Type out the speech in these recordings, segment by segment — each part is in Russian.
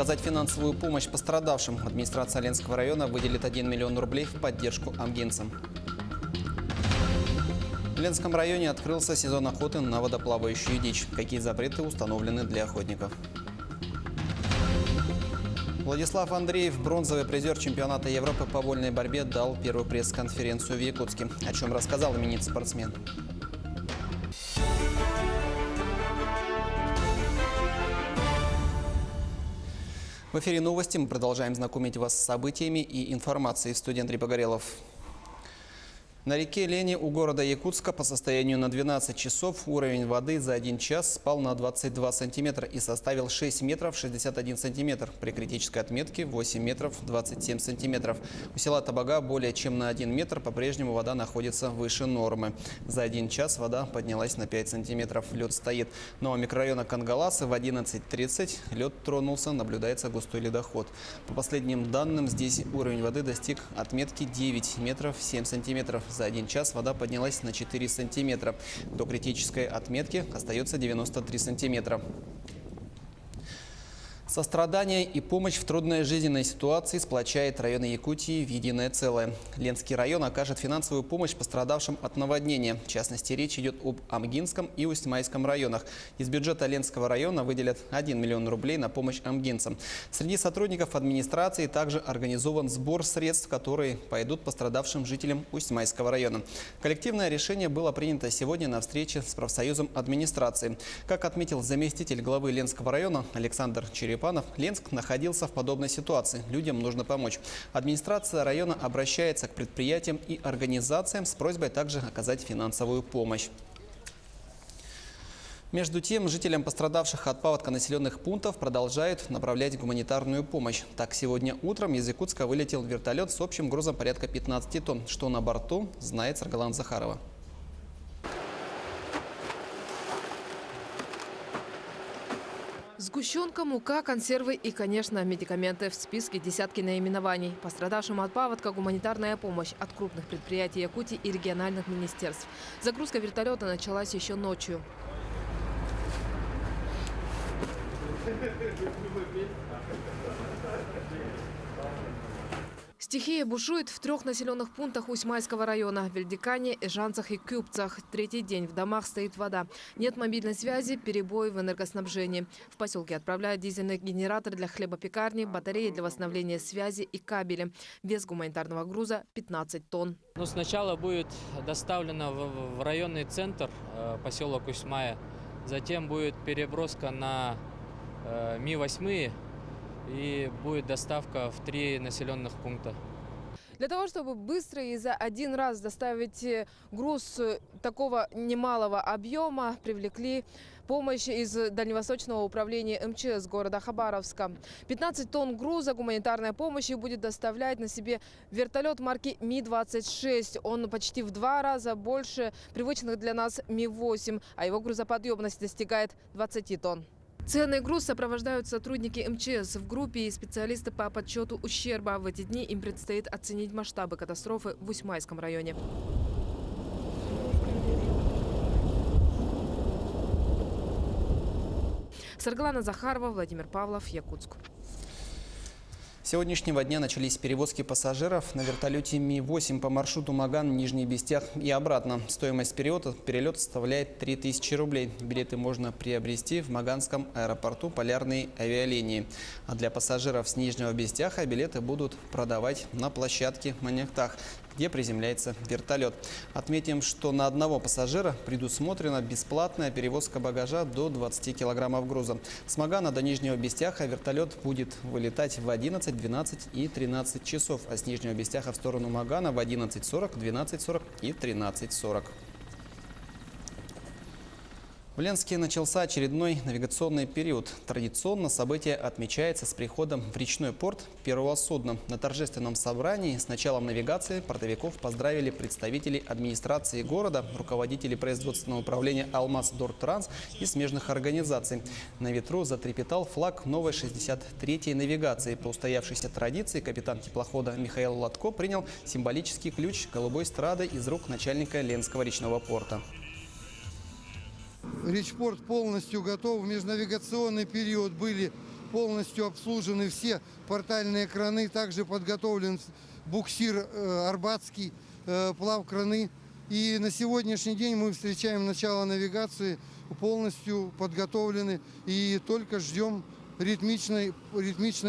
Оказать финансовую помощь пострадавшим. Администрация Ленского района выделит 1 миллион рублей в поддержку амгинцам. В Ленском районе открылся сезон охоты на водоплавающую дичь. Какие запреты установлены для охотников? Владислав Андреев, бронзовый призер чемпионата Европы по вольной борьбе, дал первую пресс-конференцию в Якутске. О чем рассказал именитый спортсмен. В эфире новости. Мы продолжаем знакомить вас с событиями и информацией. В студии Андрей Погорелов. На реке Лени у города Якутска по состоянию на 12 часов уровень воды за 1 час спал на 22 сантиметра и составил 6 метров 61 сантиметр. При критической отметке 8 метров 27 сантиметров. У села Табага более чем на 1 метр по-прежнему вода находится выше нормы. За 1 час вода поднялась на 5 сантиметров. Лед стоит. Но у микрорайона Кангаласы в 11:30 лед тронулся, наблюдается густой ледоход. По последним данным, здесь уровень воды достиг отметки 9 метров 7 сантиметров. За 1 час вода поднялась на 4 сантиметра. До критической отметки остается 93 сантиметра. Сострадание и помощь в трудной жизненной ситуации сплочает районы Якутии в единое целое. Ленский район окажет финансовую помощь пострадавшим от наводнения. В частности, речь идет об Амгинском и Усть-Майском районах. Из бюджета Ленского района выделят 1 миллион рублей на помощь амгинцам. Среди сотрудников администрации также организован сбор средств, которые пойдут пострадавшим жителям Усть-Майского района. Коллективное решение было принято сегодня на встрече с профсоюзом администрации. Как отметил заместитель главы Ленского района Александр Черепанов, Ленск находился в подобной ситуации. Людям нужно помочь. Администрация района обращается к предприятиям и организациям с просьбой также оказать финансовую помощь. Между тем, жителям пострадавших от паводка населенных пунктов продолжают направлять гуманитарную помощь. Так, сегодня утром из Якутска вылетел вертолет с общим грузом порядка 15 тонн. Что на борту, знает Саргалан Захарова. Сгущенка, мука, консервы и, конечно, медикаменты. В списке десятки наименований. Пострадавшим от паводка гуманитарная помощь от крупных предприятий Якутии и региональных министерств. Загрузка вертолета началась еще ночью. Стихия бушует в 3 населенных пунктах Усть-Майского района – Вельдикане, Эжанцах и Кюбцах. Третий день в домах стоит вода. Нет мобильной связи, перебои в энергоснабжении. В поселке отправляют дизельный генератор для хлебопекарни, батареи для восстановления связи и кабели. Вес гуманитарного груза – 15 тонн. Сначала будет доставлено в районный центр, поселок Усть-Мая. Затем будет переброска на Ми-8 и будет доставка в 3 населенных пункта. Для того, чтобы быстро и за один раз доставить груз такого немалого объема, привлекли помощь из Дальневосточного управления МЧС города Хабаровска. 15 тонн груза гуманитарной помощи будет доставлять на себе вертолет марки Ми-26. Он почти в 2 раза больше привычных для нас Ми-8, а его грузоподъемность достигает 20 тонн. Ценный груз сопровождают сотрудники МЧС в группе и специалисты по подсчету ущерба. В эти дни им предстоит оценить масштабы катастрофы в Усть-Майском районе. Саргалана Захарова, Владимир Павлов, Якутск. С сегодняшнего дня начались перевозки пассажиров на вертолете Ми-8 по маршруту Маган-Нижний Бестях и обратно. Стоимость перелета составляет 3000 рублей. Билеты можно приобрести в Маганском аэропорту Полярной авиалинии. А для пассажиров с Нижнего Бестяха билеты будут продавать на площадке Маньяктах, где приземляется вертолет. Отметим, что на одного пассажира предусмотрена бесплатная перевозка багажа до 20 килограммов груза. С Магана до Нижнего Бестяха вертолет будет вылетать в 11, 12 и 13 часов, а с Нижнего Бестяха в сторону Магана в 11:40, 12:40 и 13:40. В Ленске начался очередной навигационный период. Традиционно событие отмечается с приходом в речной порт первого судна. На торжественном собрании с началом навигации портовиков поздравили представители администрации города, руководители производственного управления «Алмаз-Дортранс» и смежных организаций. На ветру затрепетал флаг новой 63-й навигации. По устоявшейся традиции капитан теплохода Михаил Латко принял символический ключ голубой страды из рук начальника Ленского речного порта. Речпорт полностью готов. В межнавигационный период были полностью обслужены все портальные краны, также подготовлен буксир Арбатский, плавкраны. И на сегодняшний день мы встречаем начало навигации, полностью подготовлены и только ждем ритмичной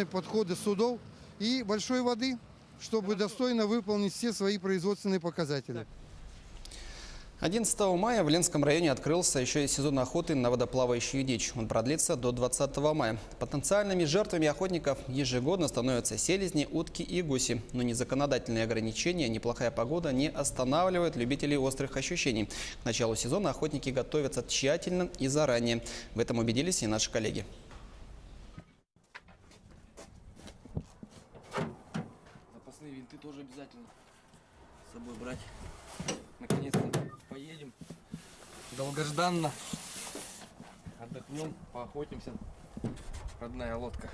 подхода судов и большой воды, чтобы достойно выполнить все свои производственные показатели. 11 мая в Ленском районе открылся еще и сезон охоты на водоплавающую дичь. Он продлится до 20 мая. Потенциальными жертвами охотников ежегодно становятся селезни, утки и гуси. Но ни законодательные ограничения, ни плохая погода не останавливают любителей острых ощущений. К началу сезона охотники готовятся тщательно и заранее. В этом убедились и наши коллеги. Запасные винты тоже обязательно с собой брать. Наконец-то поедем долгожданно, отдохнем, поохотимся. Родная лодка.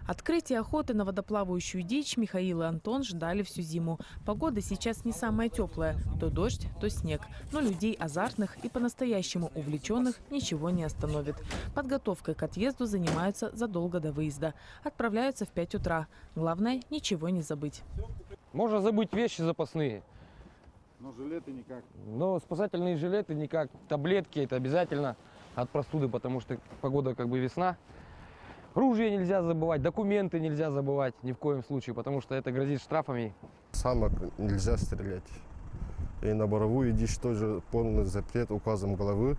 Открытие охоты на водоплавающую дичь Михаил и Антон ждали всю зиму. Погода сейчас не самая теплая. То дождь, то снег. Но людей азартных и по-настоящему увлеченных ничего не остановит. Подготовкой к отъезду занимаются задолго до выезда. Отправляются в 5 утра. Главное – ничего не забыть. Можно забыть вещи запасные. Но жилеты никак. Но спасательные жилеты никак. Таблетки это обязательно от простуды, потому что погода как бы весна. Ружье нельзя забывать, документы нельзя забывать ни в коем случае, потому что это грозит штрафами. Самок нельзя стрелять. И на боровую дичь тоже полный запрет указом главы.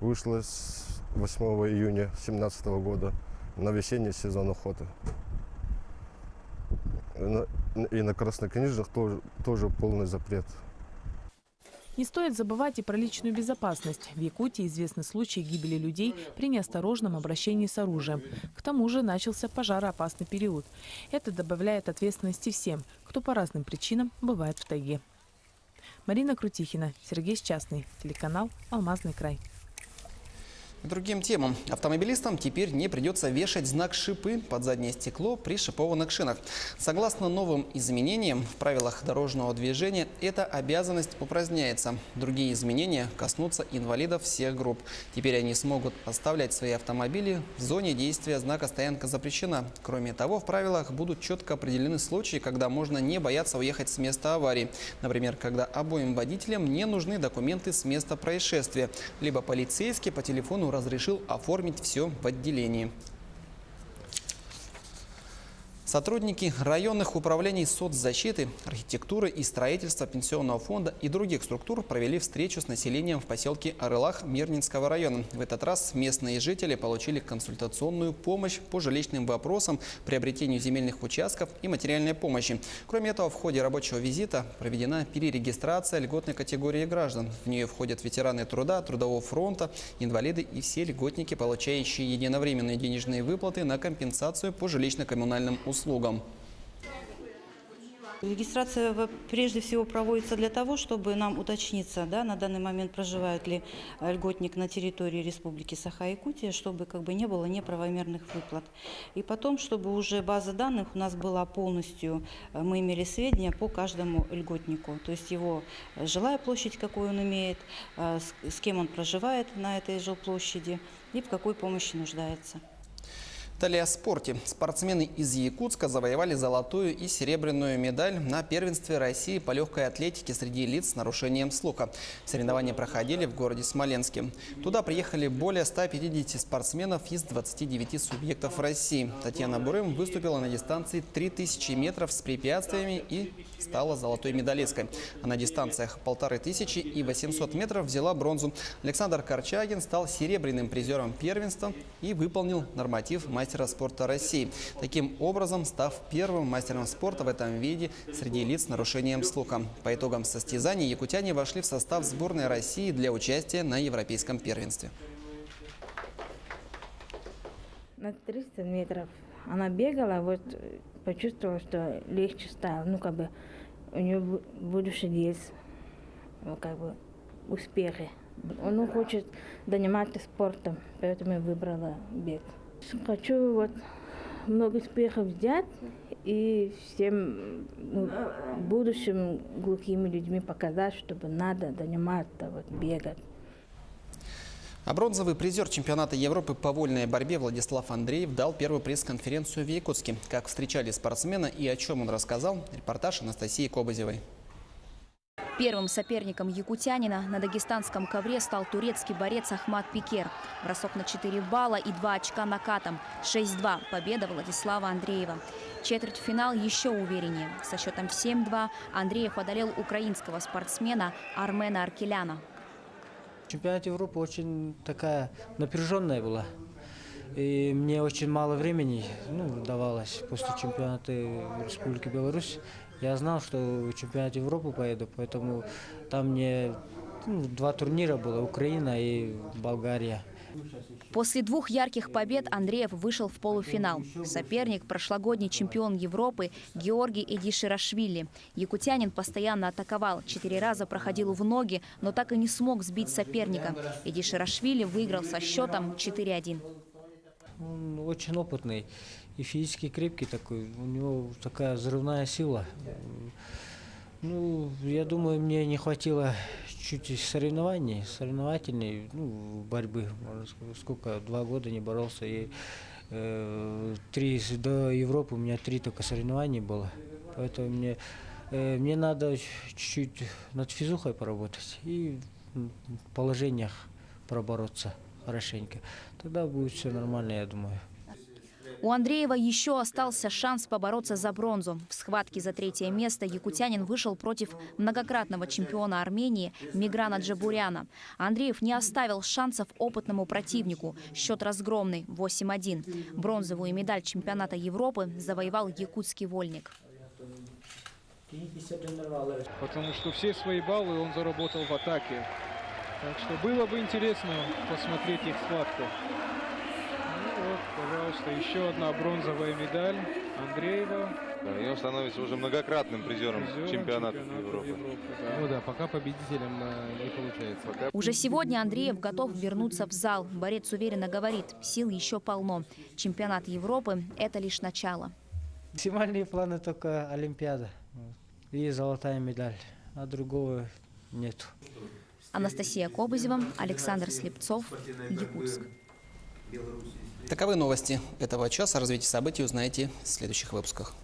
Вышло с 8 июня 2017 года на весенний сезон охоты. И на краснокнижных тоже полный запрет. Не стоит забывать и про личную безопасность. В Якутии известны случаи гибели людей при неосторожном обращении с оружием. К тому же начался пожароопасный период. Это добавляет ответственности всем, кто по разным причинам бывает в тайге. Марина Крутихина, Сергей Счастный, телеканал «Алмазный край». К другим темам. Автомобилистам теперь не придется вешать знак «Шипы» под заднее стекло при шипованных шинах. Согласно новым изменениям в правилах дорожного движения, эта обязанность упраздняется. Другие изменения коснутся инвалидов всех групп. Теперь они смогут оставлять свои автомобили в зоне действия знака «Стоянка запрещена». Кроме того, в правилах будут четко определены случаи, когда можно не бояться уехать с места аварии. Например, когда обоим водителям не нужны документы с места происшествия. Либо полицейский по телефону разрешил оформить все в отделении. Сотрудники районных управлений соцзащиты, архитектуры и строительства пенсионного фонда и других структур провели встречу с населением в поселке Арылах Мирнинского района. В этот раз местные жители получили консультационную помощь по жилищным вопросам, приобретению земельных участков и материальной помощи. Кроме этого, в ходе рабочего визита проведена перерегистрация льготной категории граждан. В нее входят ветераны труда, трудового фронта, инвалиды и все льготники, получающие единовременные денежные выплаты на компенсацию по жилищно-коммунальным услугам. Регистрация прежде всего проводится для того, чтобы нам уточниться, да, на данный момент проживает ли льготник на территории Республики Саха-Якутия, чтобы не было неправомерных выплат. И потом, чтобы уже база данных у нас была полностью, мы имели сведения по каждому льготнику. То есть его жилая площадь, какую он имеет, с кем он проживает на этой жилплощади и в какой помощи нуждается. Далее о спорте. Спортсмены из Якутска завоевали золотую и серебряную медаль на первенстве России по легкой атлетике среди лиц с нарушением слуха. Соревнования проходили в городе Смоленске. Туда приехали более 150 спортсменов из 29 субъектов России. Татьяна Бурым выступила на дистанции 3000 метров с препятствиями и стала золотой медалисткой. А на дистанциях 1500 и 800 метров взяла бронзу. Александр Корчагин стал серебряным призером первенства и выполнил норматив мастера спорта России. Таким образом, став первым мастером спорта в этом виде среди лиц с нарушением слуха. По итогам состязаний якутяне вошли в состав сборной России для участия на европейском первенстве. На 300 метров она бегала, почувствовала, что легче стало. У нее будущее есть, успехи. Он хочет заниматься спортом, поэтому я выбрала бег. Хочу много успехов взять и всем будущим глухими людьми показать, чтобы надо заниматься, бегать. А бронзовый призер чемпионата Европы по вольной борьбе Владислав Андреев дал первую пресс-конференцию в Якутске. Как встречали спортсмена и о чем он рассказал, репортаж Анастасии Кобызевой. Первым соперником якутянина на дагестанском ковре стал турецкий борец Ахмат Пикер. Бросок на 4 балла и 2 очка накатом. 6-2 победа Владислава Андреева. Четвертьфинал еще увереннее. Со счетом 7-2 Андреев одолел украинского спортсмена Армена Аркеляна. Чемпионат Европы очень такая напряженная была. И мне очень мало времени давалось после чемпионата Республики Беларусь. Я знал, что в чемпионат Европы поеду, поэтому там мне 2 турнира было, Украина и Болгария. После 2 ярких побед Андреев вышел в полуфинал. Соперник – прошлогодний чемпион Европы Георгий Эдиширашвили. Якутянин постоянно атаковал, 4 раза проходил в ноги, но так и не смог сбить соперника. Эдиширашвили выиграл со счетом 4-1. Он очень опытный и физически крепкий такой. У него такая взрывная сила. Я думаю, мне не хватило чуть соревновательной борьбы. Сколько, 2 года не боролся. И до Европы у меня 3 только соревнования было. Поэтому мне надо чуть-чуть над физухой поработать и в положениях пробороться хорошенько. Тогда будет все нормально, я думаю. У Андреева еще остался шанс побороться за бронзу. В схватке за 3-е место якутянин вышел против многократного чемпиона Армении Миграна Джабуряна. Андреев не оставил шансов опытному противнику. Счет разгромный – 8-1. Бронзовую медаль чемпионата Европы завоевал якутский вольник. Потому что все свои баллы он заработал в атаке. Так что было бы интересно посмотреть их схватку. Вот, пожалуйста, еще одна бронзовая медаль Андреева. Да, и он становится уже многократным призером чемпионата Европы. Да, пока победителем не получается. Уже сегодня Андреев готов вернуться в зал. Борец уверенно говорит, сил еще полно. Чемпионат Европы – это лишь начало. Максимальные планы только Олимпиада и золотая медаль, а другого нет. Анастасия Кобызева, Александр Слепцов, Якутск. Таковы новости этого часа. Развитие событий узнаете в следующих выпусках.